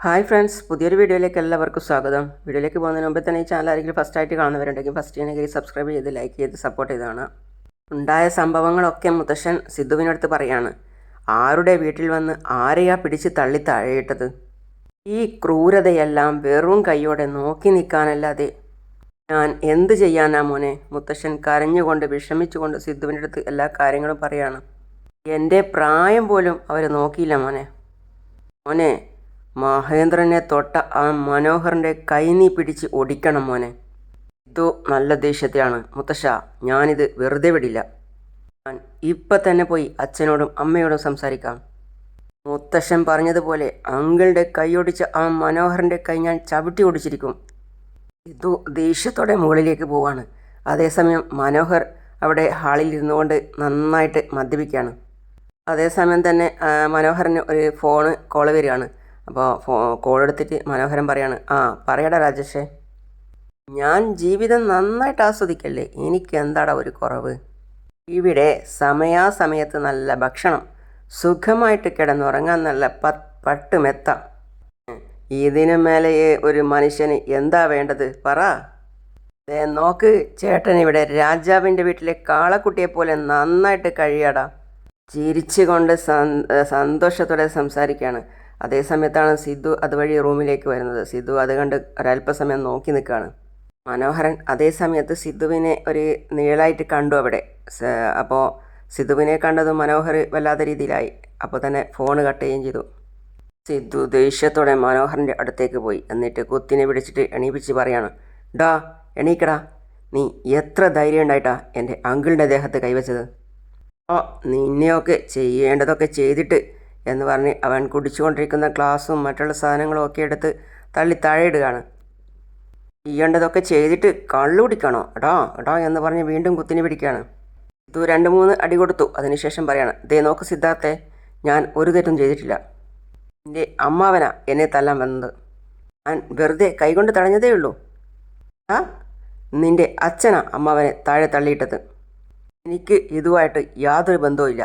Hi friends, പുതിയൊരു വീഡിയോയിലേക്ക് എല്ലാവർക്കും സ്വാഗതം. വീഡിയോയിലേക്ക് പോകുന്നതിന് മുമ്പ് തന്നെ ഈ ചാനൽ ആരെങ്കിലും ഫസ്റ്റായിട്ട് കാണുന്നവരുണ്ടെങ്കിൽ ഫസ്റ്റ് ചെയ്യണമെങ്കിൽ സബ്സ്ക്രൈബ് ചെയ്ത് ലൈക്ക് ചെയ്ത് സപ്പോർട്ട് ചെയ്താണ്. ഉണ്ടായ സംഭവങ്ങളൊക്കെ മുത്തശ്ശൻ സിദ്ധുവിനടുത്ത് പറയാണ്. ആരുടെ വീട്ടിൽ വന്ന് ആരെയാ പിടിച്ച് തള്ളി താഴെയിട്ടത്? ഈ ക്രൂരതയെല്ലാം വെറും കൈയോടെ നോക്കി നിൽക്കാനല്ലാതെ ഞാൻ എന്ത് ചെയ്യാനാ മോനെ? മുത്തശ്ശൻ കരഞ്ഞുകൊണ്ട് വിഷമിച്ചുകൊണ്ട് സിദ്ധുവിൻ്റെ അടുത്ത് എല്ലാ കാര്യങ്ങളും പറയാണ്. എൻ്റെ പ്രായം പോലും അവർ നോക്കിയില്ല മോനെ. മോനെ, മഹേന്ദ്രനെ തൊട്ട ആ മനോഹറിൻ്റെ കൈ നീ പിടിച്ച് ഒടിക്കണം മോനെ. ഇതു നല്ല ദേഷ്യത്തിലാണ്. മുത്തശ്ശ, ഞാനിത് വെറുതെ വിടില്ല. ഞാൻ ഇപ്പം തന്നെ പോയി അച്ഛനോടും അമ്മയോടും സംസാരിക്കാം. മുത്തശ്ശൻ പറഞ്ഞതുപോലെ അങ്കിളുടെ കൈയൊടിച്ച ആ മനോഹറിൻ്റെ കൈ ഞാൻ ചവിട്ടി ഒടിച്ചിരിക്കും. ഇതു ദേഷ്യത്തോടെ മുകളിലേക്ക് പോവാണ്. അതേസമയം മനോഹർ അവിടെ ഹാളിൽ ഇരുന്നുകൊണ്ട് നന്നായിട്ട് മദ്യപിക്കുകയാണ്. അതേസമയം തന്നെ മനോഹറിന് ഒരു ഫോണ് കോള് വരികയാണ്. അപ്പോൾ കോൾ എടുത്തിട്ട് മനോഹരൻ പറയാണ്, പറയടാ രാജേഷേ, ഞാൻ ജീവിതം നന്നായിട്ട് ആസ്വദിക്കല്ലേ, എനിക്ക് എന്താടാ ഒരു കുറവ്? ഇവിടെ സമയാസമയത്ത് നല്ല ഭക്ഷണം, സുഖമായിട്ട് കിടന്നുറങ്ങാൻ നല്ല പട്ടുമെത്ത. ഇതിനു മേലെ ഒരു മനുഷ്യന് എന്താ വേണ്ടത് പറ? നോക്ക്, ചേട്ടൻ ഇവിടെ രാജാവിൻ്റെ വീട്ടിലെ കാളക്കുട്ടിയെപ്പോലെ നന്നായിട്ട് കഴിയാടാ. ചിരിച്ചുകൊണ്ട് സന്തോഷത്തോടെ സംസാരിക്കുകയാണ്. അതേസമയത്താണ് സിദ്ധു അതുവഴി റൂമിലേക്ക് വരുന്നത്. സിദ്ധു അത് കണ്ട് ഒരല്പസമയം നോക്കി നിൽക്കുകയാണ്. മനോഹരൻ അതേസമയത്ത് സിദ്ധുവിനെ ഒരു നീളായിട്ട് കണ്ടു അവിടെ. അപ്പോൾ സിദ്ധുവിനെ കണ്ടതും മനോഹർ വല്ലാത്ത രീതിയിലായി. അപ്പോൾ തന്നെ ഫോൺ കട്ട് ചെയ്യുകയും ചെയ്തു. സിദ്ധു ദേഷ്യത്തോടെ മനോഹറിൻ്റെ അടുത്തേക്ക് പോയി. എന്നിട്ട് കുത്തിനെ പിടിച്ചിട്ട് എണീപ്പിച്ച് പറയാണ്, ഡാ എണീക്കടാ, നീ എത്ര ധൈര്യം ഉണ്ടായിട്ടാ എൻ്റെ അങ്കിളിൻ്റെ ദേഹത്ത് കൈവച്ചത്? നിന്നെയൊക്കെ ചെയ്യേണ്ടതൊക്കെ ചെയ്തിട്ട് എന്ന് പറഞ്ഞ് അവൻ കുടിച്ചുകൊണ്ടിരിക്കുന്ന ഗ്ലാസും മറ്റുള്ള സാധനങ്ങളും ഒക്കെ എടുത്ത് തള്ളി താഴെയിടുകയാണ്. ചെയ്യേണ്ടതൊക്കെ ചെയ്തിട്ട് കള്ളു കുടിക്കണോ എടാ എന്ന് പറഞ്ഞ് വീണ്ടും കുത്തിനെ പിടിക്കുകയാണ്. ഇത് 2-3 അടി കൊടുത്തു. അതിനുശേഷം പറയാണ്, നോക്ക് സിദ്ധാർത്ഥേ, ഞാൻ ഒരു തെറ്റും ചെയ്തിട്ടില്ല. എൻ്റെ അമ്മാവനാ എന്നെ തല്ലാൻ വന്നത്. ഞാൻ വെറുതെ കൈകൊണ്ട് തടഞ്ഞതേ ഉള്ളൂ. നിൻ്റെ അച്ഛനാ അമ്മാവനെ താഴെ തള്ളിയിട്ടത്. എനിക്ക് ഇതുമായിട്ട് യാതൊരു ബന്ധവുമില്ല.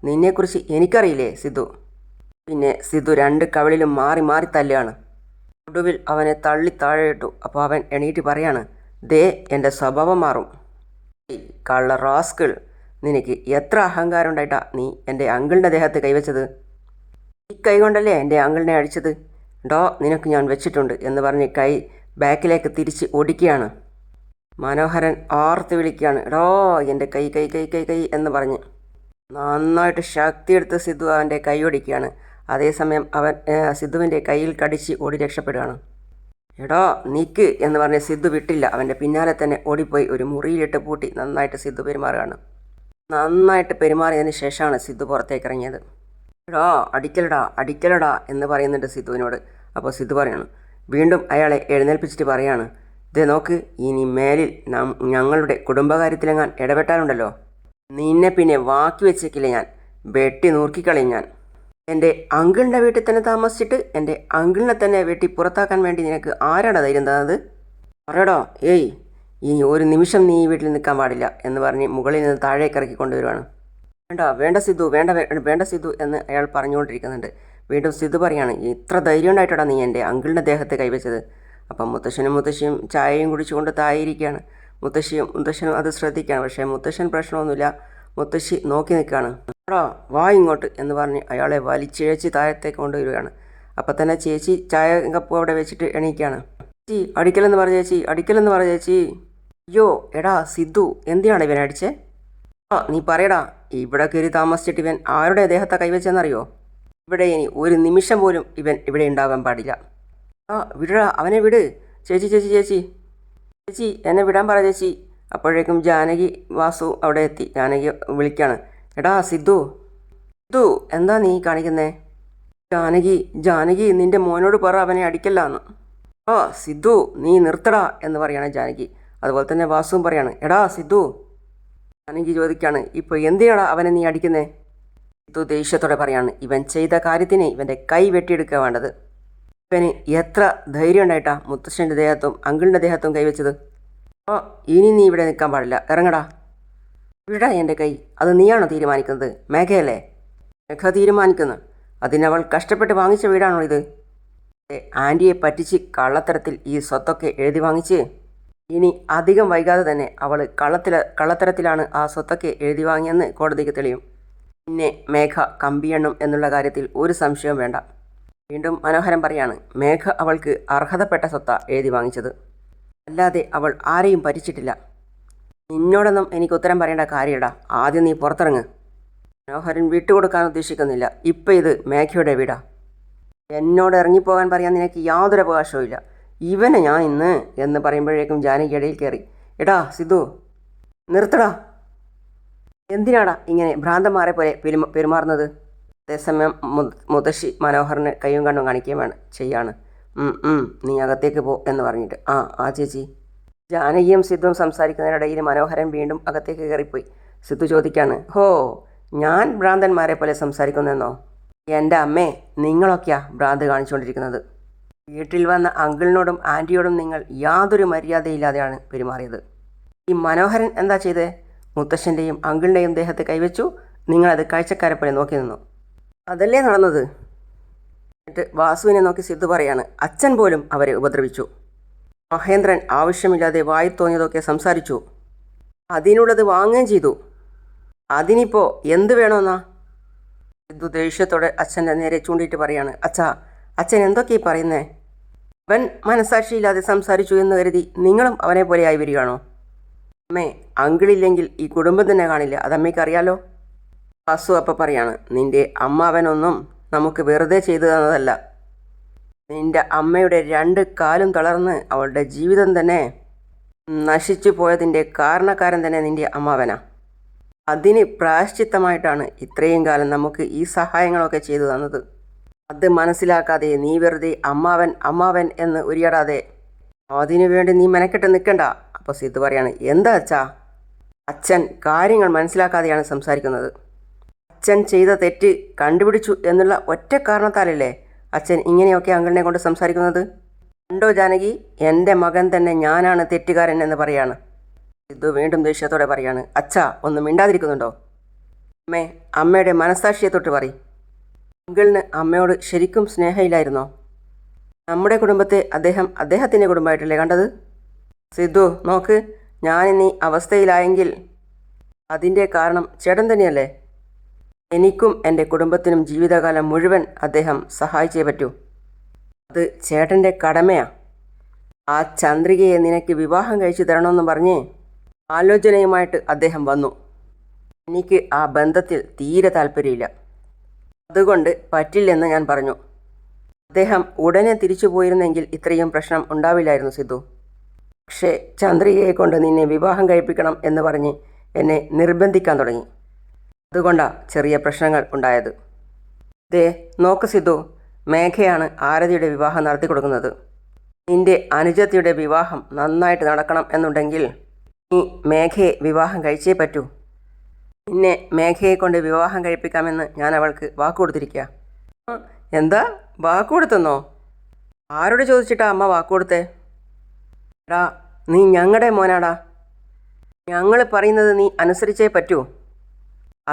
നിന്നെക്കുറിച്ച് എനിക്കറിയില്ലേ സിദ്ധു? പിന്നെ സിദ്ധു 2 കവിളിലും മാറി മാറി തല്ലുകയാണ്. ഒടുവിൽ അവനെ തള്ളി താഴെയിട്ടു. അപ്പോൾ അവൻ എണീറ്റ് പറയാണ്, എൻ്റെ സ്വഭാവം മാറും. കള്ള റാസ്കിൾ, നിനക്ക് എത്ര അഹങ്കാരം ഉണ്ടായിട്ടാ നീ എൻ്റെ അങ്കിളിൻ്റെ ദേഹത്ത് കൈവച്ചത്? ഈ കൈ കൊണ്ടല്ലേ എൻ്റെ അങ്കിളിനെ അടിച്ചത്? നിനക്ക് ഞാൻ വെച്ചിട്ടുണ്ട് എന്ന് പറഞ്ഞ് കൈ ബാക്കിലേക്ക് തിരിച്ച് ഓടിക്കുകയാണ്. മനോഹരൻ ആർത്ത് വിളിക്കുകയാണ്, എൻ്റെ കൈ കൈ കൈ കൈ കൈ എന്ന് പറഞ്ഞ് നന്നായിട്ട് ശക്തിയെടുത്ത് സിദ്ധു അവൻ്റെ കൈ ഒടിക്കുകയാണ്. അതേസമയം അവൻ സിദ്ധുവിൻ്റെ കയ്യിൽ കടിച്ച് ഓടി രക്ഷപ്പെടുകയാണ്. നിക്ക് എന്ന് പറഞ്ഞ് സിദ്ധു വിട്ടില്ല. അവൻ്റെ പിന്നാലെ തന്നെ ഓടിപ്പോയി ഒരു മുറിയിലിട്ട് പൂട്ടി നന്നായിട്ട് സിദ്ധു പെരുമാറുകയാണ്. നന്നായിട്ട് പെരുമാറിയതിന് ശേഷമാണ് സിദ്ധു പുറത്തേക്ക് ഇറങ്ങിയത്. അടിക്കലടാ എന്ന് പറയുന്നുണ്ട് സിദ്ധുവിനോട്. അപ്പോൾ സിദ്ധു പറയണം, വീണ്ടും അയാളെ എഴുന്നേൽപ്പിച്ചിട്ട് പറയാണ്, നോക്ക്, ഇനി മേലിൽ ഞങ്ങളുടെ കുടുംബകാര്യത്തിലെങ്ങാൻ ഇടപെട്ടാലുണ്ടല്ലോ, നിന്നെ പിന്നെ വാക്കി വെച്ചേക്കില്ല, ഞാൻ വെട്ടി നുറുക്കിക്കളയും. ഞാൻ എൻ്റെ അങ്കിളിൻ്റെ വീട്ടിൽ തന്നെ താമസിച്ചിട്ട് എൻ്റെ അങ്കിളിനെ തന്നെ വെട്ടി പുറത്താക്കാൻ വേണ്ടി നിനക്ക് ആരാണ് ധൈര്യം തന്നത്? പറയടോ. ഇനി ഒരു നിമിഷം നീ ഈ വീട്ടിൽ നിൽക്കാൻ പാടില്ല എന്ന് പറഞ്ഞ് മുകളിൽ നിന്ന് താഴേക്ക് ഇറക്കി കൊണ്ടുവരുവാണ്. വേണ്ട സിദ്ധു, വേണ്ട സിദ്ധു എന്ന് അയാൾ പറഞ്ഞുകൊണ്ടിരിക്കുന്നുണ്ട്. വീണ്ടും സിദ്ധു പറയാണ്, ഇത്ര ധൈര്യം ഉണ്ടായിട്ടാണ് നീ എൻ്റെ അങ്കിളിൻ്റെ ദേഹത്തെ കൈവച്ചത്? അപ്പം മുത്തശ്ശനും മുത്തശ്ശിയും ചായയും കുടിച്ചുകൊണ്ട് തായിരിക്കുകയാണ്. മുത്തശ്ശനും അത് ശ്രദ്ധിക്കുകയാണ്. പക്ഷേ മുത്തശ്ശൻ പ്രശ്നമൊന്നുമില്ല. മുത്തശ്ശി നോക്കി നിൽക്കുകയാണ്. വാ ഇങ്ങോട്ട് എന്ന് പറഞ്ഞ് അയാളെ വലിച്ചിഴച്ച് താഴത്തേക്ക് കൊണ്ടുവരികയാണ്. അപ്പം തന്നെ ചേച്ചി ചായ കപ്പ് അവിടെ വെച്ചിട്ട് എണീക്കുകയാണ്. ചേച്ചി അടിക്കലെന്ന് പറ ചേച്ചി. അയ്യോ എടാ സിദ്ധു, എന്തിനാണ് ഇവൻ അടിച്ചേ? നീ പറയടാ, ഇവിടെ കയറി താമസിച്ചിട്ട് ഇവൻ ആരുടെ ദേഹത്തെ കൈവച്ചെന്നറിയോ? ഇവിടെ ഇനി ഒരു നിമിഷം പോലും ഇവൻ ഇവിടെ ഉണ്ടാകാൻ പാടില്ല. വിടടാ, അവനെ വിട്. ചേച്ചി എന്നെ വിടാൻ പറ ചേച്ചി. അപ്പോഴേക്കും ജാനകി വാസു അവിടെ എത്തി. ജാനകി വിളിക്കാണ്, എടാ സിദ്ധു, എന്താ നീ കാണിക്കുന്നേ? ജാനകി നിന്റെ മോനോട് പറ അവനെ അടിക്കല്ലാന്ന്. സിദ്ധു നീ നിർത്തടാ എന്ന് പറയാണ് ജാനകി. അതുപോലെ തന്നെ വാസുവും പറയാണ്, എടാ സിദ്ധു. ജാനകി ചോദിക്കാണ്, ഇപ്പോൾ എന്തിനാടാ അവനെ നീ അടിക്കുന്നേ? സിദ്ധു ദേഷ്യത്തോടെ പറയാണ്, ഇവൻ ചെയ്ത കാര്യത്തിന് ഇവൻ്റെ കൈ വെട്ടിയെടുക്കുക വേണ്ടത്. ഇവന് എത്ര ധൈര്യം ഉണ്ടായിട്ടാ മുത്തശ്ശൻ്റെ ദേഹത്തും അങ്കിളിൻ്റെ ദേഹത്തും കൈവച്ചത്? ഇനി നീ ഇവിടെ നിൽക്കാൻ പാടില്ല, ഇറങ്ങടാ. ഇവിടെ എൻ്റെ കൈ, അത് നീയാണോ തീരുമാനിക്കുന്നത്? മേഘയല്ലേ? മേഘ തീരുമാനിക്കുന്നു. അതിനവൾ കഷ്ടപ്പെട്ട് വാങ്ങിച്ച വീടാണോ ഇത്? ആൻറ്റിയെ പറ്റിച്ച് കള്ളത്തരത്തിൽ ഈ സ്വത്തൊക്കെ എഴുതി വാങ്ങിച്ച് ഇനി അധികം വൈകാതെ തന്നെ അവൾ കള്ളത്തരത്തിലാണ് ആ സ്വത്തൊക്കെ എഴുതി വാങ്ങിയെന്ന് കോടതിക്ക് തെളിയും. പിന്നെ മേഘ കമ്പിയെണ്ണും എന്നുള്ള കാര്യത്തിൽ ഒരു സംശയവും വേണ്ട. വീണ്ടും മനോഹരൻ പറയാണ്, മേഘ അവൾക്ക് അർഹതപ്പെട്ട സ്വത്ത എഴുതി വാങ്ങിച്ചത്, അല്ലാതെ അവൾ ആരെയും പറ്റിച്ചിട്ടില്ല. നിന്നോടൊന്നും എനിക്ക് ഉത്തരം പറയേണ്ട കാര്യമിടാ, ആദ്യം നീ പുറത്തിറങ്ങ്. മനോഹരൻ വിട്ടുകൊടുക്കാൻ ഉദ്ദേശിക്കുന്നില്ല. ഇപ്പം ഇത് മേഘയുടെ വീടാ. എന്നോട് ഇറങ്ങിപ്പോകാൻ പറയാൻ നിനക്ക് യാതൊരു അവകാശവും ഇല്ല. ഇവനെ ഞാൻ ഇന്ന് എന്ന് പറയുമ്പോഴേക്കും ജാനകി ഇടയിൽ കയറി, എടാ സിദ്ധു നിർത്തടാ, എന്തിനാടാ ഇങ്ങനെ ഭ്രാന്തന്മാരെ പോലെ പെരുമാറുന്നത്? അതേസമയം മുത്തശ്ശി കയ്യും കണ്ണും കാണിക്കുകയാണ് ചെയ്യാണ്. നീ അകത്തേക്ക് പോ എന്ന് പറഞ്ഞിട്ട്. ആ ചേച്ചി. ജാനകിയും സിദ്ധുവും സംസാരിക്കുന്നതിനിടയിൽ മനോഹരൻ വീണ്ടും അകത്തേക്ക് കയറിപ്പോയി. സിദ്ധു ചോദിക്കാണ്, ഹോ, ഞാൻ ഭ്രാന്തന്മാരെ പോലെ സംസാരിക്കുന്നെന്നോ? എൻ്റെ അമ്മേ, നിങ്ങളൊക്കെയാ ഭ്രാന്ത് കാണിച്ചുകൊണ്ടിരിക്കുന്നത്. വീട്ടിൽ വന്ന അങ്കിളിനോടും ആൻറ്റിയോടും നിങ്ങൾ യാതൊരു മര്യാദയില്ലാതെയാണ് പെരുമാറിയത്. ഈ മനോഹരൻ എന്താ ചെയ്തേ? മുത്തശ്ശൻ്റെയും അങ്കിളിൻ്റെയും ദേഹത്ത് കൈവച്ചു. നിങ്ങളത് കാഴ്ചക്കാരെ പോലെ നോക്കി നിന്നു. അതല്ലേ നടന്നത്? എന്നിട്ട് വാസുവിനെ നോക്കി സിദ്ധു പറയാണ്, അച്ഛൻ പോലും അവരെ ഉപദ്രവിച്ചു. മഹേന്ദ്രൻ ആവശ്യമില്ലാതെ വായി തോന്നിയതൊക്കെ സംസാരിച്ചു. അതിനുള്ളത് വാങ്ങുകയും ചെയ്തു. അതിനിപ്പോൾ എന്ത് വേണമെന്നാ? സിദ്ധു ദേഷ്യത്തോടെ അച്ഛൻ്റെ നേരെ ചൂണ്ടിയിട്ട് പറയാണ്, അച്ഛൻ എന്തൊക്കെയാ പറയുന്നേ? അവൻ മനസാക്ഷിയില്ലാതെ സംസാരിച്ചു എന്ന് കരുതി നിങ്ങളും അവനെ പോലെ ആയി വരികയാണോ? അമ്മേ, അങ്കിളില്ലെങ്കിൽ ഈ കുടുംബം തന്നെ കാണില്ല, അതമ്മയ്ക്കറിയാലോ. വാസു അപ്പം പറയാണ്, നിന്റെ അമ്മാവനൊന്നും നമുക്ക് വെറുതെ ചെയ്തു തന്നതല്ല. നിന്റെ അമ്മയുടെ 2 കാലും തളർന്ന് അവളുടെ ജീവിതം തന്നെ നശിച്ചു പോയതിൻ്റെ കാരണക്കാരൻ തന്നെ നിന്റെ അമ്മാവനാ. അതിന് പ്രായശ്ചിത്തമായിട്ടാണ് ഇത്രയും കാലം നമുക്ക് ഈ സഹായങ്ങളൊക്കെ ചെയ്തു തന്നത്. അത് മനസ്സിലാക്കാതെ നീ വെറുതെ അമ്മാവൻ എന്ന് ഉരിയാടാതെ അതിനു വേണ്ടി നീ മെനക്കെട്ട് നിൽക്കണ്ട. അപ്പോൾ സിദ്ധു പറയാണ്, എന്താ അച്ഛൻ കാര്യങ്ങൾ മനസ്സിലാക്കാതെയാണ് സംസാരിക്കുന്നത്. അച്ഛൻ ചെയ്ത തെറ്റ് കണ്ടുപിടിച്ചു എന്നുള്ള ഒറ്റ കാരണത്താലല്ലേ അച്ഛൻ ഇങ്ങനെയൊക്കെ അങ്കിളിനെ കൊണ്ട് സംസാരിക്കുന്നത്? കണ്ടോ ജാനകി, എൻ്റെ മകൻ തന്നെ ഞാനാണ് തെറ്റുകാരൻ എന്ന് പറയാണ്. സിദ്ധു വീണ്ടും ദേഷ്യത്തോടെ പറയാണ്, ഒന്ന് മിണ്ടാതിരിക്കുന്നുണ്ടോ? അമ്മയുടെ മനസ്സാക്ഷിയെ തൊട്ട് പറയും. അങ്കിളിന് അമ്മയോട് ശരിക്കും സ്നേഹമില്ലായിരുന്നോ? നമ്മുടെ കുടുംബത്തെ അദ്ദേഹത്തിൻ്റെ കുടുംബമായിട്ടല്ലേ കണ്ടത്? സിദ്ധു നോക്ക്, ഞാനിന്നീ അവസ്ഥയിലായെങ്കിൽ അതിൻ്റെ കാരണം ചേട്ടൻ തന്നെയല്ലേ. എനിക്കും എൻ്റെ കുടുംബത്തിനും ജീവിതകാലം മുഴുവൻ അദ്ദേഹം സഹായിച്ചേ പറ്റൂ. അത് ചേട്ടൻ്റെ കടമയാ. ആ ചന്ദ്രികയെ നിനക്ക് വിവാഹം കഴിച്ചു തരണമെന്ന് പറഞ്ഞ് ആലോചനയുമായിട്ട് അദ്ദേഹം വന്നു. എനിക്ക് ആ ബന്ധത്തിൽ തീരെ താല്പര്യമില്ല. അതുകൊണ്ട് പറ്റില്ലെന്ന് ഞാൻ പറഞ്ഞു. അദ്ദേഹം ഉടനെ തിരിച്ചു പോയിരുന്നെങ്കിൽ ഇത്രയും പ്രശ്നം ഉണ്ടാവില്ലായിരുന്നു സിദ്ധു. പക്ഷേ ചന്ദ്രികയെ കൊണ്ട് നിന്നെ വിവാഹം കഴിപ്പിക്കണം എന്ന് പറഞ്ഞ് എന്നെ നിർബന്ധിക്കാൻ തുടങ്ങി. അതുകൊണ്ടാണ് ചെറിയ പ്രശ്നങ്ങൾ ഉണ്ടായത്. നോക്ക് സിദ്ധു, മേഘയാണ് ആരതിയുടെ വിവാഹം നടത്തി കൊടുക്കുന്നത്. നിന്റെ അനുജത്തിയുടെ വിവാഹം നന്നായിട്ട് നടക്കണം എന്നുണ്ടെങ്കിൽ നീ മേഘയെ വിവാഹം കഴിച്ചേ പറ്റൂ. പിന്നെ മേഘയെ കൊണ്ട് വിവാഹം കഴിപ്പിക്കാമെന്ന് ഞാൻ അവൾക്ക് വാക്കുകൊടുത്തിരിക്കുക. എന്താ വാക്കുകൊടുത്തെന്നോ? ആരോട് ചോദിച്ചിട്ടാ അമ്മ വാക്കുകൊടുത്തേ? എടാ, നീ ഞങ്ങളുടെ മോനാടാ. ഞങ്ങൾ പറയുന്നത് നീ അനുസരിച്ചേ പറ്റൂ.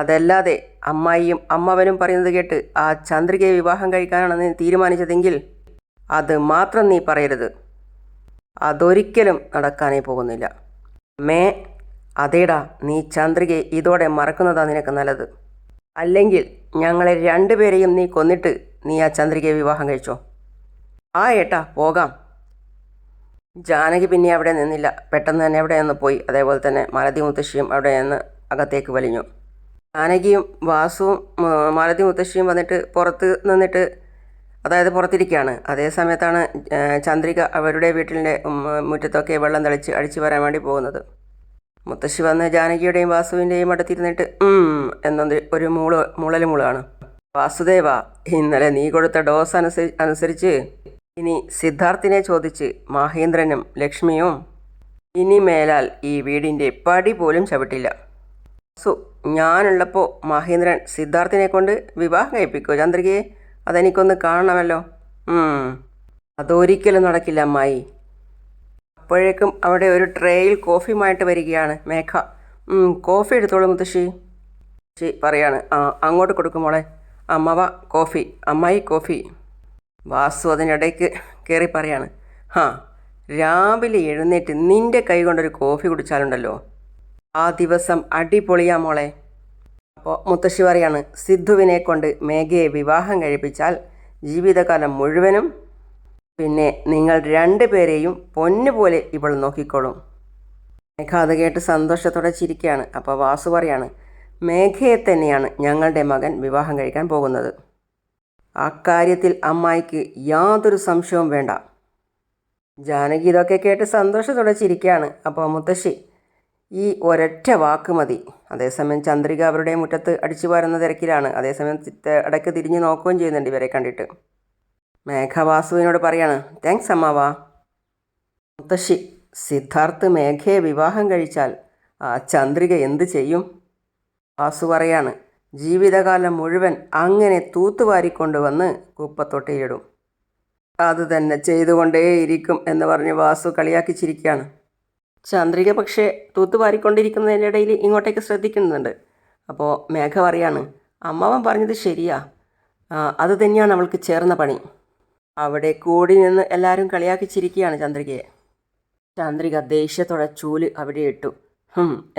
അതല്ലാതെ അമ്മായിയും അമ്മാവനും പറയുന്നത് കേട്ട് ആ ചന്ദ്രികയെ വിവാഹം കഴിക്കാനാണ് നീ തീരുമാനിച്ചതെങ്കിൽ അത് മാത്രം നീ പറയരുത്. അതൊരിക്കലും നടക്കാനേ പോകുന്നില്ല. അതേടാ, നീ ചന്ദ്രികയെ ഇതോടെ മറക്കുന്നതാ നിനക്ക് നല്ലത്. അല്ലെങ്കിൽ ഞങ്ങളെ 2 പേരെയും നീ കൊന്നിട്ട് നീ ആ ചന്ദ്രികയെ വിവാഹം കഴിച്ചോ. ഏട്ടാ പോകാം. ജാനകി പിന്നെ അവിടെ നിന്നില്ല. പെട്ടെന്ന് തന്നെ അവിടെ നിന്ന് പോയി. അതേപോലെ തന്നെ മാലതി മുത്തശ്ശിയും അവിടെ നിന്ന് അകത്തേക്ക് വലിഞ്ഞു. ജാനകിയും വാസുവും മാലതി മുത്തശ്ശിയും വന്നിട്ട് പുറത്തിരിക്കുകയാണ്. അതേ സമയത്താണ് ചന്ദ്രിക അവരുടെ വീട്ടിലെ മുറ്റത്തൊക്കെ വെള്ളം തളിച്ച് അടിച്ചു വരാൻ വേണ്ടി പോകുന്നത്. മുത്തശ്ശി വന്ന് ജാനകിയുടെയും വാസുവിൻ്റെയും അടുത്തിരുന്നിട്ട് എന്നൊന്ന് ഒരു മൂളലാണ്. വാസുദേവ, ഇന്നലെ നീ കൊടുത്ത ഡോസ് അനുസരിച്ച് ഇനി സിദ്ധാർത്ഥിനെ ചോദിച്ച് മഹേന്ദ്രനും ലക്ഷ്മിയും ഇനി മേലാൽ ഈ വീടിൻ്റെ പടി പോലും ചവിട്ടില്ല. ഞാനുള്ളപ്പോൾ മഹേന്ദ്രൻ സിദ്ധാർത്ഥിനെ കൊണ്ട് വിവാഹം കഴിപ്പിക്കുമോ ചന്ദ്രികയെ? അതെനിക്കൊന്ന് കാണണമല്ലോ. അതൊരിക്കലും നടക്കില്ല അമ്മായി. അപ്പോഴേക്കും അവിടെ ഒരു ട്രേയിൽ കോഫിയുമായിട്ട് വരികയാണ് മേഘ. കോഫി എടുത്തോളൂ മുത്തശ്ശി. പറയാണ്, അങ്ങോട്ട് കൊടുക്കും മോളെ. അമ്മാവ കോഫി, അമ്മായി കോഫി. വാസു അതിനിടയ്ക്ക് കയറി പറയാണ്, ഹാ, രാവിലെ എഴുന്നേറ്റ് നിൻ്റെ കൈ കൊണ്ടൊരു കോഫി കുടിച്ചാലുണ്ടല്ലോ, ആ ദിവസം അടിപൊളിയാ മോളെ. അപ്പോൾ മുത്തശ്ശി പറയാണ്, സിദ്ധുവിനെ കൊണ്ട് മേഘയെ വിവാഹം കഴിപ്പിച്ചാൽ ജീവിതകാലം മുഴുവനും പിന്നെ നിങ്ങൾ രണ്ടുപേരെയും പൊന്നുപോലെ ഇവൾ നോക്കിക്കോളും. മേഘ അത് കേട്ട് സന്തോഷത്തോടെ ചിരിക്കുകയാണ്. അപ്പോൾ വാസു പറയാണ്, മേഘയെ തന്നെയാണ് ഞങ്ങളുടെ മകൻ വിവാഹം കഴിക്കാൻ പോകുന്നത്. അക്കാര്യത്തിൽ അമ്മായിക്ക് യാതൊരു സംശയവും വേണ്ട. ജാനകി ഇതൊക്കെ കേട്ട് സന്തോഷത്തോടെ ചിരിക്കുകയാണ്. അപ്പോൾ മുത്തശ്ശി, ഈ ഒരൊറ്റ വാക്ക് മതി. അതേസമയം ചന്ദ്രിക അവരുടെ മുറ്റത്ത് അടിച്ചു വാരുന്ന തിരക്കിലാണ്. അതേസമയം ഇടയ്ക്ക് തിരിഞ്ഞ് നോക്കുകയും ചെയ്യുന്നുണ്ട് ഇവരെ കണ്ടിട്ട്. മേഘ വാസുവിനോട് പറയാണ്, താങ്ക്സ് അമ്മാവാ. മുത്തശ്ശി, സിദ്ധാർത്ഥ് മേഘയെ വിവാഹം കഴിച്ചാൽ ആ ചന്ദ്രിക എന്ത് ചെയ്യും? വാസു പറയാണ്, ജീവിതകാലം മുഴുവൻ അങ്ങനെ തൂത്തുവാരിക്കൊണ്ടുവന്ന് കുപ്പത്തൊട്ടിയിടും. അത് തന്നെ ചെയ്തുകൊണ്ടേയിരിക്കും എന്ന് പറഞ്ഞ് വാസു കളിയാക്കി ചിരിക്കുകയാണ്. ചന്ദ്രിക പക്ഷേ തൂത്തുവാരിക്കൊണ്ടിരിക്കുന്നതിൻ്റെ ഇടയിൽ ഇങ്ങോട്ടേക്ക് ശ്രദ്ധിക്കുന്നുണ്ട്. അപ്പോൾ മേഘ പറയാണ്, അമ്മാവൻ പറഞ്ഞത് ശരിയാ, അത് തന്നെയാണ് അവൾക്ക് ചേർന്ന പണി. അവിടെ കൂടി നിന്ന് എല്ലാവരും കളിയാക്കി ചിരിക്കുകയാണ് ചന്ദ്രികയെ. ചന്ദ്രിക ദേഷ്യത്തോടെ ചൂല് അവിടെ ഇട്ടു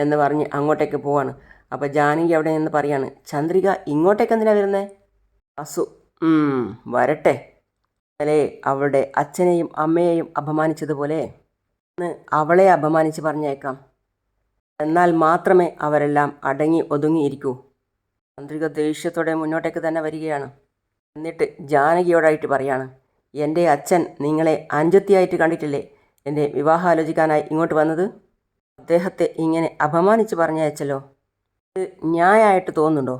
എന്ന് പറഞ്ഞ് അങ്ങോട്ടേക്ക് പോവാണ്. അപ്പോൾ ജാനകി അവിടെ നിന്ന് പറയാണ്, ചന്ദ്രിക ഇങ്ങോട്ടേക്ക് എന്തിനാണ് വരുന്നത്? വാസു, വരട്ടെ. അല്ലേ, അവളുടെ അച്ഛനെയും അമ്മയെയും അപമാനിച്ചതുപോലെ അവളെ അപമാനിച്ച് പറഞ്ഞേക്കാം. എന്നാൽ മാത്രമേ അവരെല്ലാം അടങ്ങി ഒതുങ്ങിയിരിക്കൂ. ചന്ദ്രിക ദേഷ്യത്തോടെ മുന്നോട്ടേക്ക് തന്നെ വരികയാണ്. എന്നിട്ട് ജാനകിയോടായിട്ട് പറയാണ്, എൻ്റെ അച്ഛൻ നിങ്ങളെ അനുജത്തിയായിട്ട് കണ്ടിട്ടില്ലേ എൻ്റെ വിവാഹം ആലോചിക്കാനായി ഇങ്ങോട്ട് വന്നത്? അദ്ദേഹത്തെ ഇങ്ങനെ അപമാനിച്ച് പറഞ്ഞയച്ചല്ലോ, ഇത് ന്യായമായിട്ട് തോന്നുന്നുണ്ടോ?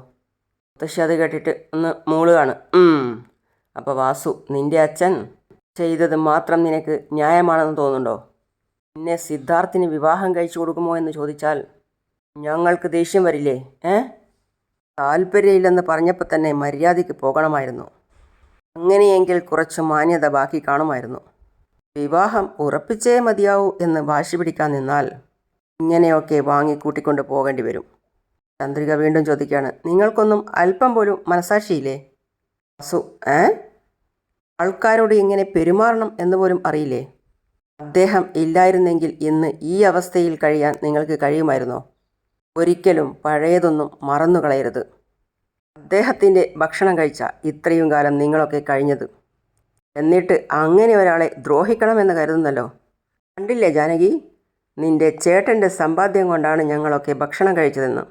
മുത്തശ്ശി അത് കേട്ടിട്ട് ഒന്ന് മൂളുകയാണ്. അപ്പോൾ വാസു, നിൻ്റെ അച്ഛൻ ചെയ്തത് മാത്രം നിനക്ക് ന്യായമാണെന്ന് തോന്നുന്നുണ്ടോ? നിന്നെ സിദ്ധാർത്ഥിന് വിവാഹം കഴിച്ചു കൊടുക്കുമോ എന്ന് ചോദിച്ചാൽ ഞങ്ങൾക്ക് ദേഷ്യം വരില്ലേ? താല്പര്യമില്ലെന്ന് പറഞ്ഞപ്പോൾ തന്നെ മര്യാദയ്ക്ക് പോകണമായിരുന്നു. അങ്ങനെയെങ്കിൽ കുറച്ച് മാന്യത ബാക്കി കാണുമായിരുന്നു. വിവാഹം ഉറപ്പിച്ചേ മതിയാവൂ എന്ന് വാശി പിടിക്കാൻ നിന്നാൽ ഇങ്ങനെയൊക്കെ വാങ്ങിക്കൂട്ടിക്കൊണ്ട് പോകേണ്ടി വരും. ചന്ദ്രിക വീണ്ടും ചോദിക്കുകയാണ്, നിങ്ങൾക്കൊന്നും അല്പം പോലും മനസാക്ഷിയില്ലേ? വാസു, ആൾക്കാരോട് എങ്ങനെ പെരുമാറണം എന്ന് പോലും അറിയില്ലേ? അദ്ദേഹം ഇല്ലായിരുന്നെങ്കിൽ ഇന്ന് ഈ അവസ്ഥയിൽ കഴിയാൻ നിങ്ങൾക്ക് കഴിയുമായിരുന്നോ? ഒരിക്കലും പഴയതൊന്നും മറന്നു കളയരുത്. അദ്ദേഹത്തിൻ്റെ ഭക്ഷണം കഴിച്ച ഇത്രയും കാലം നിങ്ങളൊക്കെ കഴിഞ്ഞത്, എന്നിട്ട് അങ്ങനെ ഒരാളെ ദ്രോഹിക്കണമെന്ന് കരുതുന്നല്ലോ. കണ്ടില്ലേ ജാനകി, നിന്റെ ചേട്ടൻ്റെ സമ്പാദ്യം കൊണ്ടാണ് ഞങ്ങളൊക്കെ ഭക്ഷണം കഴിച്ചതെന്ന്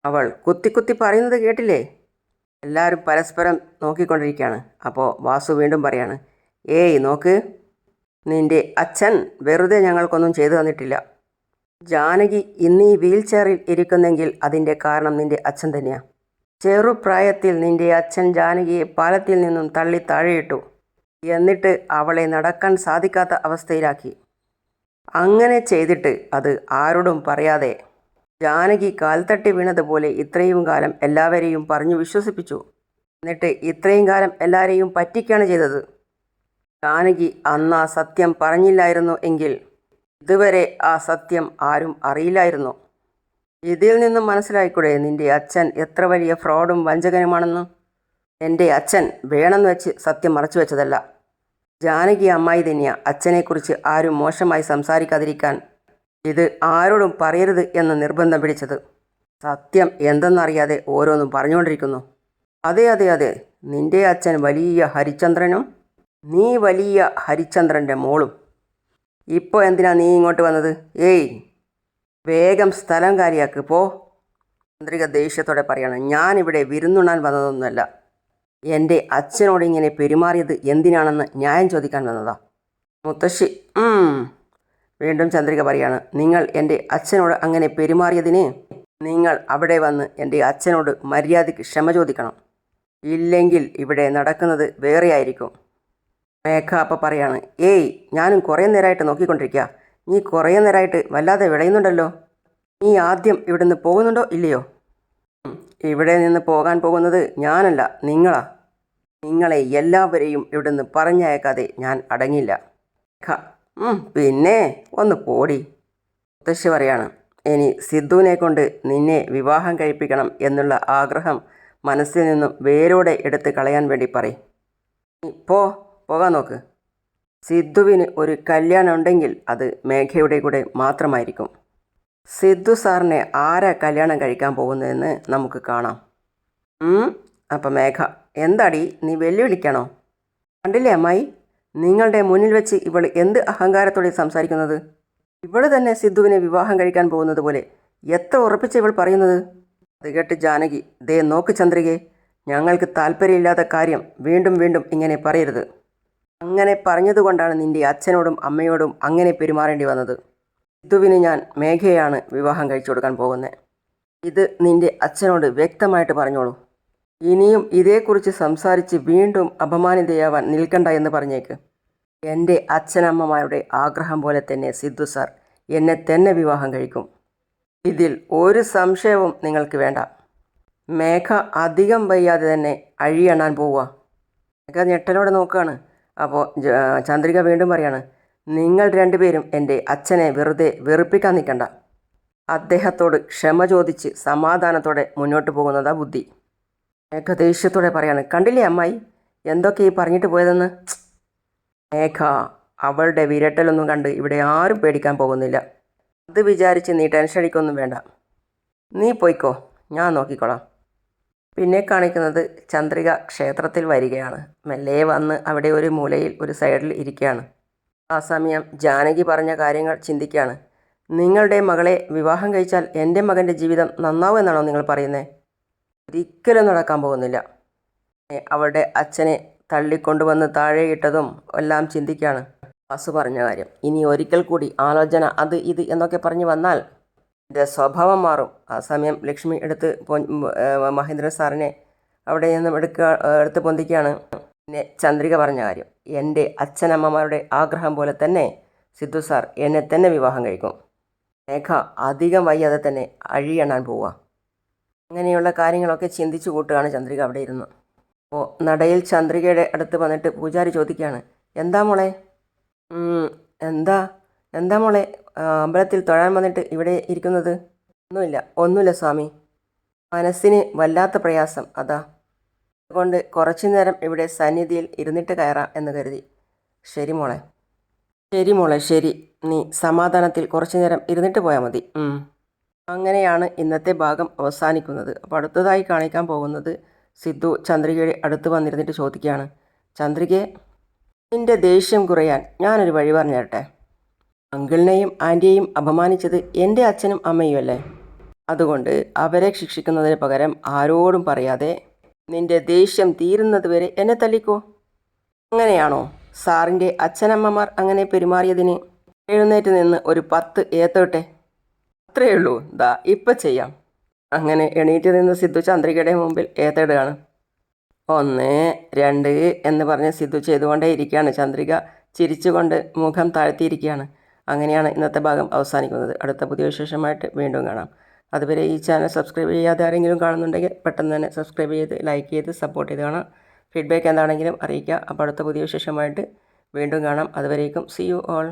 അവൾ കുത്തി പറയുന്നത് കേട്ടില്ലേ? എല്ലാവരും പരസ്പരം നോക്കിക്കൊണ്ടിരിക്കുകയാണ്. അപ്പോൾ വാസു വീണ്ടും പറയാണ്, നോക്ക്, നിന്റെ അച്ഛൻ വെറുതെ ഞങ്ങൾക്കൊന്നും ചെയ്തു തന്നിട്ടില്ല. ജാനകി ഇന്ന് ഈ വീൽ ചെയറിൽ ഇരിക്കുന്നെങ്കിൽ അതിൻ്റെ കാരണം നിന്റെ അച്ഛൻ തന്നെയാണ്. ചെറുപ്രായത്തിൽ നിന്റെ അച്ഛൻ ജാനകിയെ പാലത്തിൽ നിന്നും തള്ളി താഴെയിട്ടു. എന്നിട്ട് അവളെ നടക്കാൻ സാധിക്കാത്ത അവസ്ഥയിലാക്കി. അങ്ങനെ ചെയ്തിട്ട് അത് ആരോടും പറയാതെ ജാനകി കാൽത്തട്ടി വീണതുപോലെ ഇത്രയും കാലം എല്ലാവരെയും പറഞ്ഞു വിശ്വസിപ്പിച്ചു. എന്നിട്ട് ഇത്രയും കാലം എല്ലാവരെയും പറ്റിക്കുകയാണ് ചെയ്തത്. ജാനകി അന്ന് ആ സത്യം പറഞ്ഞില്ലായിരുന്നു എങ്കിൽ ഇതുവരെ ആ സത്യം ആരും അറിയില്ലായിരുന്നു. ഇതിൽ നിന്നും മനസ്സിലായിക്കൂടെ നിന്റെ അച്ഛൻ എത്ര വലിയ ഫ്രോഡും വഞ്ചകനുമാണെന്ന്? എൻ്റെ അച്ഛൻ വേണമെന്ന് വെച്ച് സത്യം മറച്ചു വെച്ചതല്ല. ജാനകി അമ്മായി തന്നെയാണ് അച്ഛനെക്കുറിച്ച് ആരും മോശമായി സംസാരിക്കാതിരിക്കാൻ ഇത് ആരോടും പറയരുത് എന്ന് നിർബന്ധം പിടിച്ചത്. സത്യം എന്തെന്നറിയാതെ ഓരോന്നും പറഞ്ഞുകൊണ്ടിരിക്കുന്നു. അതെ, നിന്റെ അച്ഛൻ വലിയ ഹരിചന്ദ്രനും നീ വലിയ ഹരിചന്ദ്രൻ്റെ മോളും. ഇപ്പോൾ എന്തിനാ നീ ഇങ്ങോട്ട് വന്നത്? വേഗം സ്ഥലം കാര്യാക്ക് പോ. ചന്ദ്രിക ദേഷ്യത്തോടെ പറയാണ്, ഞാനിവിടെ വിരുന്നുണ്ണാൻ വന്നതൊന്നുമല്ല. എൻ്റെ അച്ഛനോട് ഇങ്ങനെ പെരുമാറിയത് എന്തിനാണെന്ന് ന്യായം ചോദിക്കാൻ വന്നതാ. മുത്തശ്ശി, വീണ്ടും ചന്ദ്രിക പറയാണ്, നിങ്ങൾ എൻ്റെ അച്ഛനോട് അങ്ങനെ പെരുമാറിയതിന് നിങ്ങൾ അവിടെ വന്ന് എൻ്റെ അച്ഛനോട് മര്യാദയ്ക്ക് ക്ഷമ ചോദിക്കണം. ഇല്ലെങ്കിൽ ഇവിടെ നടക്കുന്നത് വേറെയായിരിക്കും. മേഘ അപ്പം പറയാണ്, ഞാനും കുറേ നേരമായിട്ട് നോക്കിക്കൊണ്ടിരിക്കുക. നീ കുറേ നേരമായിട്ട് വല്ലാതെ വിളയുന്നുണ്ടല്ലോ. നീ ആദ്യം ഇവിടുന്ന് പോകുന്നുണ്ടോ ഇല്ലയോ? ഇവിടെ നിന്ന് പോകാൻ പോകുന്നത് ഞാനല്ല, നിങ്ങളാ. നിങ്ങളെ എല്ലാവരെയും ഇവിടുന്ന് പറഞ്ഞയക്കാതെ ഞാൻ അടങ്ങില്ല. പിന്നെ ഒന്ന് പോടി. മുത്തശ്ശി പറയാണ്, ഇനി സിദ്ധുവിനെ കൊണ്ട് നിന്നെ വിവാഹം കഴിപ്പിക്കണം എന്നുള്ള ആഗ്രഹം മനസ്സിൽ നിന്നും വേരോടെ എടുത്ത് കളയാൻ വേണ്ടി പറയും. പോ പോകാൻ നോക്ക്. സിദ്ധുവിന് ഒരു കല്യാണം ഉണ്ടെങ്കിൽ അത് മേഘയുടെ കൂടെ മാത്രമായിരിക്കും. സിദ്ധു സാറിനെ ആരാ കല്യാണം കഴിക്കാൻ പോകുന്നതെന്ന് നമുക്ക് കാണാം. അപ്പം മേഘ, എന്താടി നീ വെല്ലുവിളിക്കണോ? കണ്ടില്ലേ അമ്മായി, നിങ്ങളുടെ മുന്നിൽ വെച്ച് ഇവൾ എന്ത് അഹങ്കാരത്തോടെ സംസാരിക്കുന്നത്. ഇവൾ തന്നെ സിദ്ധുവിനെ വിവാഹം കഴിക്കാൻ പോകുന്നത് പോലെ എത്ര ഉറപ്പിച്ച് ഇവൾ പറയുന്നത്. അത് കേട്ട് ജാനകി, ദേ നോക്ക് ചന്ദ്രികയെ, ഞങ്ങൾക്ക് താല്പര്യമില്ലാത്ത കാര്യം വീണ്ടും വീണ്ടും ഇങ്ങനെ പറയരുത്. അങ്ങനെ പറഞ്ഞതുകൊണ്ടാണ് നിൻ്റെ അച്ഛനോടും അമ്മയോടും അങ്ങനെ പെരുമാറേണ്ടി വന്നത്. സിദ്ധുവിന് ഞാൻ മേഘയാണ് വിവാഹം കഴിച്ചു കൊടുക്കാൻ പോകുന്നത്. ഇത് നിൻ്റെ അച്ഛനോട് വ്യക്തമായിട്ട് പറഞ്ഞോളൂ. ഇനിയും ഇതേക്കുറിച്ച് സംസാരിച്ച് വീണ്ടും അപമാനിതയാവാൻ നിൽക്കണ്ട എന്ന് പറഞ്ഞേക്ക്. എൻ്റെ അച്ഛനമ്മമാരുടെ ആഗ്രഹം പോലെ തന്നെ സിദ്ധു സാർ എന്നെ തന്നെ വിവാഹം കഴിക്കും. ഇതിൽ ഒരു സംശയവും നിങ്ങൾക്ക് വേണ്ട. മേഘ അധികം വയ്യാതെ തന്നെ അഴിയണാൻ പോവുക. മേഘ ഞെട്ടലോടെ നോക്കുകയാണ്. അപ്പോൾ ചന്ദ്രിക വീണ്ടും പറയാണ്, നിങ്ങൾ രണ്ടുപേരും എൻ്റെ അച്ഛനെ വെറുതെ വെറുപ്പിക്കാൻ നിൽക്കണ്ട. അദ്ദേഹത്തോട് ക്ഷമ ചോദിച്ച് സമാധാനത്തോടെ മുന്നോട്ട് പോകുന്നതാ ബുദ്ധി. മേഘ ദേഷ്യത്തോടെ പറയാണ്, കണ്ടില്ലേ അമ്മായി എന്തൊക്കെ ഈ പറഞ്ഞിട്ട് പോയതെന്ന്. മേഘ, അവളുടെ വിരട്ടലൊന്നും കണ്ട് ഇവിടെ ആരും പേടിക്കാൻ പോകുന്നില്ല. അത് വിചാരിച്ച് നീ ടെൻഷൻ അടിക്കൊന്നും വേണ്ട. നീ പോയിക്കോ, ഞാൻ നോക്കിക്കോളാം. പിന്നെ കാണിക്കുന്നത് ചന്ദ്രിക ക്ഷേത്രത്തിൽ വരികയാണ്. മെല്ലെ വന്ന് അവിടെ ഒരു മൂലയിൽ ഒരു സൈഡിൽ ഇരിക്കുകയാണ്. ആ സമയം ജാനകി പറഞ്ഞ കാര്യങ്ങൾ ചിന്തിക്കുകയാണ്. നിങ്ങളുടെ മകളെ വിവാഹം കഴിച്ചാൽ എൻ്റെ മകൻ്റെ ജീവിതം നന്നാവുമെന്നാണോ നിങ്ങൾ പറയുന്നത്? ഒരിക്കലും നടക്കാൻ പോകുന്നില്ല. അവളുടെ അച്ഛനെ തള്ളിക്കൊണ്ടുവന്ന് താഴെയിട്ടതും എല്ലാം ചിന്തിക്കുകയാണ്. വാസു പറഞ്ഞ കാര്യം ഇനി ഒരിക്കൽ കൂടി ആലോചന അത് ഇത് എന്നൊക്കെ പറഞ്ഞു വന്നാൽ എൻ്റെ സ്വഭാവം മാറും. ആ സമയം ലക്ഷ്മി എടുത്ത് മഹേന്ദ്രൻ സാറിനെ അവിടെ നിന്നും എടുത്ത് പൊന്തിക്കുകയാണ്. പിന്നെ ചന്ദ്രിക പറഞ്ഞ കാര്യം, എൻ്റെ അച്ഛനമ്മമാരുടെ ആഗ്രഹം പോലെ തന്നെ സിദ്ധു സാർ എന്നെ തന്നെ വിവാഹം കഴിക്കും. മേഘ അധികം വയ്യാതെ തന്നെ അഴിയണാൻ പോവുക. അങ്ങനെയുള്ള കാര്യങ്ങളൊക്കെ ചിന്തിച്ചു കൂട്ടുകയാണ് ചന്ദ്രിക അവിടെ ഇരുന്ന്. അപ്പോൾ നടയിൽ ചന്ദ്രികയുടെ അടുത്ത് വന്നിട്ട് പൂജാരി ചോദിക്കുകയാണ്, എന്താ മോളെ? എന്താ മോളെ അമ്പലത്തിൽ തൊഴാൻ വന്നിട്ട് ഇവിടെ ഇരിക്കുന്നത്? ഒന്നുമില്ല സ്വാമി, മനസ്സിന് വല്ലാത്ത പ്രയാസം, അതാ. അതുകൊണ്ട് കുറച്ചു നേരം ഇവിടെ സന്നിധിയിൽ ഇരുന്നിട്ട് കയറാം എന്ന് കരുതി. ശരി മോളെ ശരി, നീ സമാധാനത്തിൽ കുറച്ചു നേരം ഇരുന്നിട്ട് പോയാൽ മതി. അങ്ങനെയാണ് ഇന്നത്തെ ഭാഗം അവസാനിക്കുന്നത്. അപ്പോൾ അടുത്തതായി കാണിക്കാൻ പോകുന്നത് സിദ്ധു ചന്ദ്രികയുടെ അടുത്ത് വന്നിരുന്നിട്ട് ചോദിക്കുകയാണ്, ചന്ദ്രികയെ, നിൻ്റെ ദേഷ്യം കുറയാൻ ഞാനൊരു വഴി പറഞ്ഞു തരട്ടെ. അങ്കിളിനെയും ആൻറ്റിയെയും അപമാനിച്ചത് എൻ്റെ അച്ഛനും അമ്മയും അല്ലേ? അതുകൊണ്ട് അവരെ ശിക്ഷിക്കുന്നതിന് പകരം ആരോടും പറയാതെ നിൻ്റെ ദേഷ്യം തീരുന്നത് വരെ എന്നെ തല്ലിക്കോ. അങ്ങനെയാണോ? സാറിൻ്റെ അച്ഛനമ്മമാർ അങ്ങനെ പെരുമാറിയതിന് എഴുന്നേറ്റ് നിന്ന് ഒരു 10 ഏത്തോട്ടെ. അത്രയേ ഉള്ളൂ, ദാ ഇപ്പം ചെയ്യാം. അങ്ങനെ എണീറ്റ് നിന്ന് സിദ്ധു ചന്ദ്രികയുടെ മുമ്പിൽ ഏത്തിടുകയാണ്. 1, 2 എന്ന് പറഞ്ഞ് സിദ്ധു ചെയ്തുകൊണ്ടേ ഇരിക്കുകയാണ്. ചന്ദ്രിക ചിരിച്ചുകൊണ്ട് മുഖം താഴ്ത്തിയിരിക്കുകയാണ്. അങ്ങനെയാണ് ഇന്നത്തെ ഭാഗം അവസാനിക്കുന്നത്. അടുത്ത പുതിയ വിശേഷമായിട്ട് വീണ്ടും കാണാം. അതുവരെ ഈ ചാനൽ സബ്സ്ക്രൈബ് ചെയ്യാതെ ആരെങ്കിലും കാണുന്നുണ്ടെങ്കിൽ പെട്ടെന്ന് തന്നെ സബ്സ്ക്രൈബ് ചെയ്ത് ലൈക്ക് ചെയ്ത് സപ്പോർട്ട് ചെയ്ത് കാണാം. ഫീഡ്ബാക്ക് എന്താണെങ്കിലും അറിയിക്കുക. അപ്പോൾ അടുത്ത പുതിയ വിശേഷമായിട്ട് വീണ്ടും കാണാം. അതുവരേക്കും സീ യു ഓൾ.